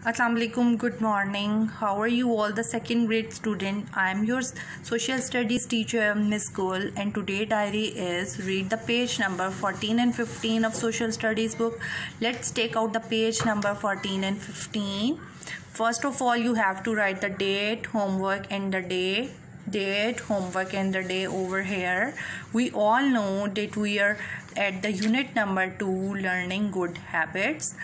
Assalamu alaikum, good morning. How are you all, the second grade student? I am your social studies teacher, Miss Gul, and today diary is read the page number 14 and 15 of social studies book. Let's take out the page number 14 and 15. First of all, you have to write the date, homework, and the day. Date, homework, and the day over here. We all know that we are at the unit number 2, learning good habits.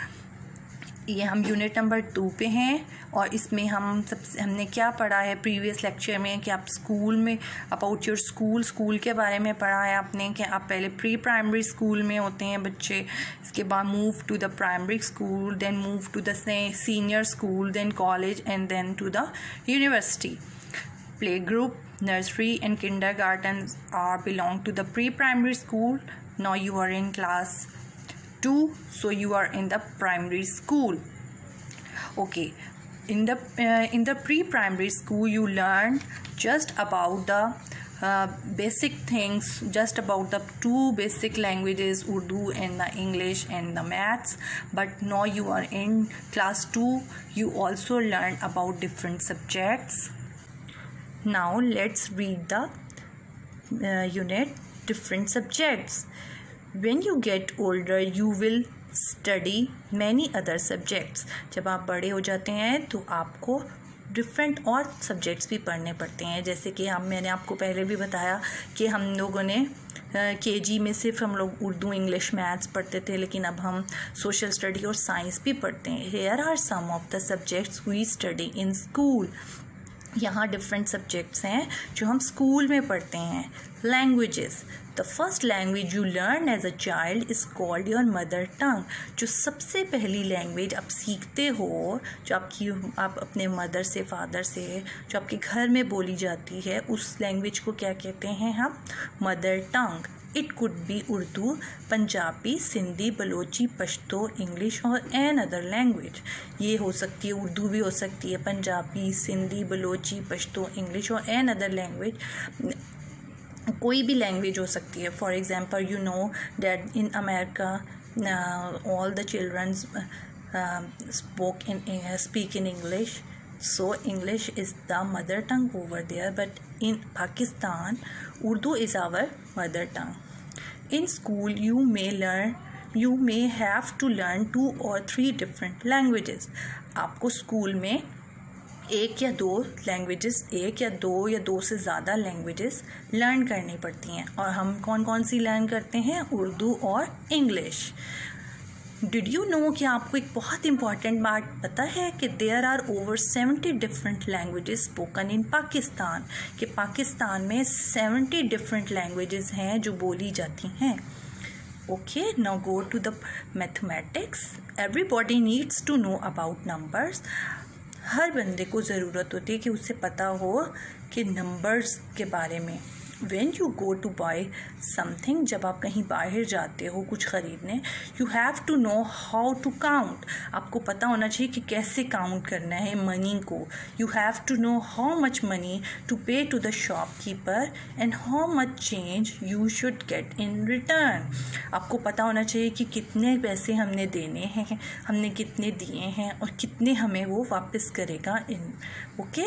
ये हम unit number 2 पे हैं और इसमें हमने क्या पढ़ा है प्रीवियस लेक्चर में कि आप स्कूल में अबाउट योर स्कूल के बारे में पढ़ा है आपने कि आप पहले प्री प्राइमरी स्कूल में होते हैं बच्चे, इसके बाद move to the primary school, then move to the senior school, then college and then to the university. Play group, nursery and kindergarten are belong to the pre-primary school. Now you are in class 2, so you are in the primary school. Okay, in the pre-primary school you learn just about the basic things, just about the 2 basic languages, Urdu and the English and the maths. But now you are in class 2, you also learn about different subjects. Now let's read the unit different subjects. When you get older you will study many other subjects. जब आप बड़े हो जाते हैं तो आपको different और subjects भी पढ़ने पड़ते हैं. जैसे कि मैंने आपको पहले भी बताया कि हम लोगों ने केजी में सिर्फ हम लोग उर्दू, इंग्लिश, मैथ्स पढ़ते थे, लेकिन अब हम सोशल स्टडी और साइंस भी पढ़ते हैं. Here are some of the subjects we study in school. यहाँ डिफरेंट सब्जेक्ट्स हैं जो हम स्कूल में पढ़ते हैं. Languages. The first language you learn as a child is called your mother tongue. जो सबसे पहली लैंग्वेज आप सीखते हो, जो आप अपने मदर से, फादर से, जो आपके घर में बोली जाती है, उस लैंग्वेज को क्या कहते हैं हम? Mother tongue. It could be Urdu, Punjabi, Sindhi, Balochi, Pashto, English और एन अदर लैंग्वेज. ये हो सकती है, उर्दू भी हो सकती है, पंजाबी, सिंधी, बलोची, पश्तो, इंग्लिश और एन अदर लैंग्वेज. कोई भी लैंग्वेज हो सकती है. For example you know that in America all the childrens speak in English. So English is the mother tongue over there, but in Pakistan Urdu is our mother tongue. In school you may have to learn 2 or 3 different languages. आपको school में एक या दो या दो से ज़्यादा languages learn करनी पड़ती हैं. और हम कौन कौन सी लर्न करते हैं? उर्दू और इंग्लिश. डिड यू नो कि आपको एक बहुत इंपॉर्टेंट बात पता है कि there are over 70 different languages spoken in Pakistan. कि पाकिस्तान में 70 डिफरेंट लैंग्वेजेस हैं जो बोली जाती हैं. Okay, now go to the mathematics. Everybody needs to know about numbers. हर बंदे को ज़रूरत होती है कि उसे पता हो कि नंबर्स के बारे में. When you go to buy something, जब आप कहीं बाहर जाते हो कुछ ख़रीदने, you have to know how to count. आपको पता होना चाहिए कि कैसे काउंट करना है मनी को. You have to know how much money to pay to the shopkeeper and how much change you should get in return. आपको पता होना चाहिए कि कितने पैसे हमने देने हैं, हमने कितने दिए हैं और कितने हमें वो वापस करेगा. ओके,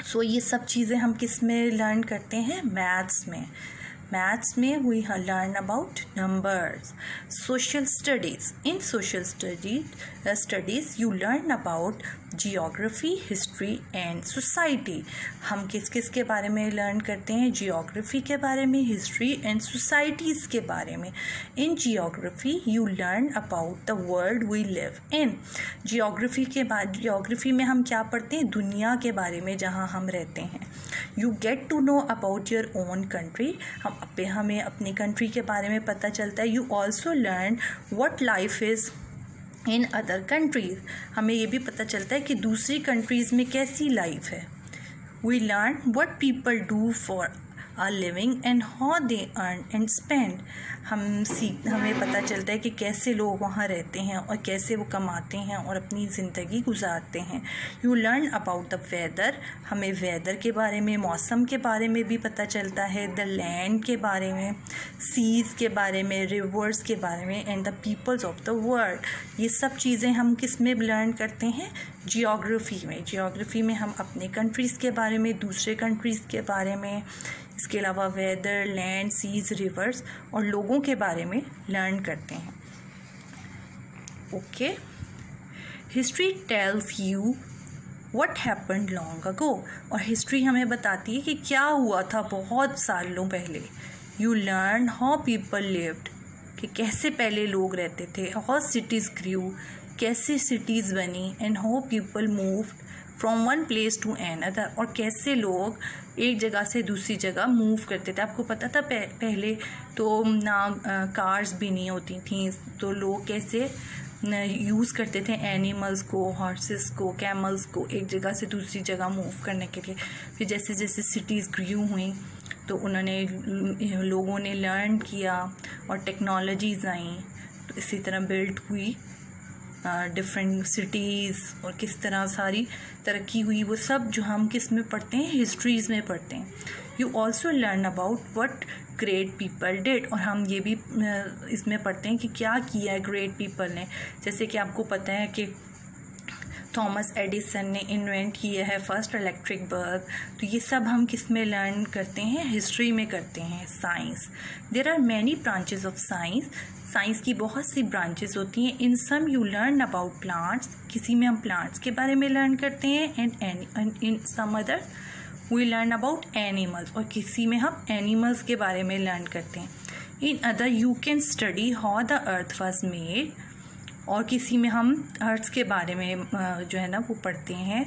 सो ये सब चीज़ें हम किस में लर्न करते हैं? मैथ्स में. मैथ्स में we learn about numbers. Social studies. In social studies you learn about geography, history and society. हम किस किस के बारे में लर्न करते हैं? जियोग्राफी के बारे में, हिस्ट्री एंड सोसाइटीज़ के बारे में. In geography you learn about the world we live in. Geography में हम क्या पढ़ते हैं? दुनिया के बारे में जहाँ हम रहते हैं. You get to know about your own country. हमें अपनी कंट्री के बारे में पता चलता है. You also learn what life is in other countries. हमें ये भी पता चलता है कि दूसरी कंट्रीज़ में कैसी लाइफ है. We learn what people do for our living and how they earn and spend. हमें पता चलता है कि कैसे लोग वहाँ रहते हैं और कैसे वो कमाते हैं और अपनी ज़िंदगी गुजारते हैं। You learn about the weather, हमें वेदर के बारे में, मौसम के बारे में भी पता चलता है, द लैंड के बारे में, सीज़ के बारे में, रिवर्स के बारे में, and the peoples of the world. ये सब चीज़ें हम किस में लर्न करते हैं? जियोग्राफी में। जियोग्राफी में हम अपने कंट्रीज़ के बारे में, दूसरे कंट्रीज़ के बारे में, इसके अलावा वेदर, लैंड, सीज, रिवर्स और लोगों के बारे में लर्न करते हैं। Okay, history tells you what happened long ago, और हिस्ट्री हमें बताती है कि क्या हुआ था बहुत सालों पहले। You learn how people lived, कि कैसे पहले लोग रहते थे, हाउ सिटीज़ ग्रू, कैसे सिटीज़ बनी, and how people moved from one place to another, और कैसे लोग एक जगह से दूसरी जगह मूव करते थे। आपको पता था पहले तो ना कार्स भी नहीं होती थी, तो लोग कैसे यूज़ करते थे एनिमल्स को, हॉर्सेस को, कैमल्स को एक जगह से दूसरी जगह मूव करने के लिए। फिर जैसे जैसे सिटीज़ ग्रू हुई तो लोगों ने लर्न किया और टेक्नोलॉजीज़ आई, तो इसी तरह बिल्ट हुई डिफरेंट सिटीज़, और किस तरह सारी तरक्की हुई, वो सब जो हम किस में पढ़ते हैं? हिस्ट्रीज़ में पढ़ते हैं। You also learn about what great people did, और हम ये भी इसमें पढ़ते हैं कि क्या किया है ग्रेट पीपल ने। जैसे कि आपको पता है कि थॉमस एडिसन ने इन्वेंट किया है फर्स्ट इलेक्ट्रिक बल्ब, तो ये सब हम किस में लर्न करते हैं? हिस्ट्री में करते हैं। Science, there are many branches of science, science की बहुत सी ब्रांचेस होती हैं। In some you learn about plants, किसी में हम प्लांट्स के बारे में लर्न करते हैं, and in some other we learn about animals, और किसी में हम एनिमल्स के बारे में लर्न करते हैं। In other you can study how the earth was made, और किसी में हम अर्थ के बारे में जो है ना वो पढ़ते हैं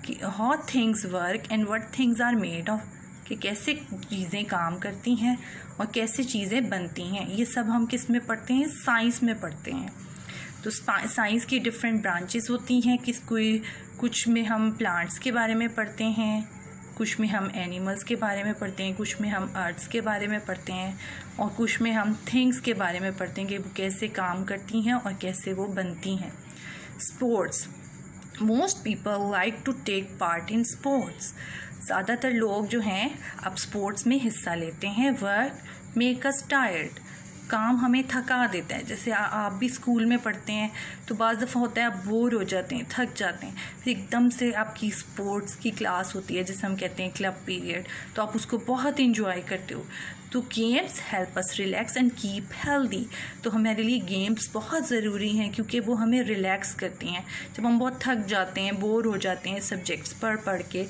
कि how things work and what things are made of, कि कैसे चीज़ें काम करती हैं और कैसे चीज़ें बनती हैं। ये सब हम किस में पढ़ते हैं? साइंस में पढ़ते हैं। तो साइंस की डिफरेंट ब्रांचेस होती हैं, कुछ में हम प्लांट्स के बारे में पढ़ते हैं, कुछ में हम एनिमल्स के बारे में पढ़ते हैं, कुछ में हम अर्थ्स के बारे में पढ़ते हैं, और कुछ में हम थिंग्स के बारे में पढ़ते हैं कि वो कैसे काम करती हैं और कैसे वो बनती हैं। Sports, most people like to take part in sports, ज़्यादातर लोग जो हैं अब स्पोर्ट्स में हिस्सा लेते हैं। वर्क मेक अस टायर्ड, काम हमें थका देता है। जैसे आप भी स्कूल में पढ़ते हैं तो बाज़ दफ़ा होता है आप बोर हो जाते हैं, थक जाते हैं, फिर एकदम से आपकी स्पोर्ट्स की क्लास होती है जिसे हम कहते हैं क्लब पीरियड, तो आप उसको बहुत इंजॉय करते हो। तो games help us relax and keep healthy, तो हमारे लिए गेम्स बहुत ज़रूरी हैं क्योंकि वो हमें रिलैक्स करती हैं। जब हम बहुत थक जाते हैं, बोर हो जाते हैं सब्जेक्ट्स पढ़ के,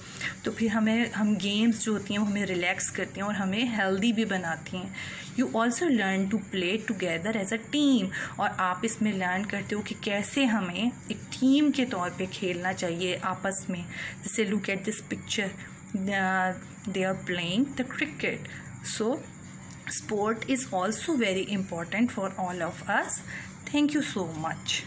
तो फिर हम गेम्स जो होती हैं वो हमें रिलैक्स करती हैं और हमें हेल्दी भी बनाती हैं। You also learn to play together as a team, और आप इसमें लर्न करते हो कि कैसे हमें एक टीम के तौर पे खेलना चाहिए आपस में। जैसे look at this picture, they are playing the cricket. So, sport is also very important for all of us. Thank you so much.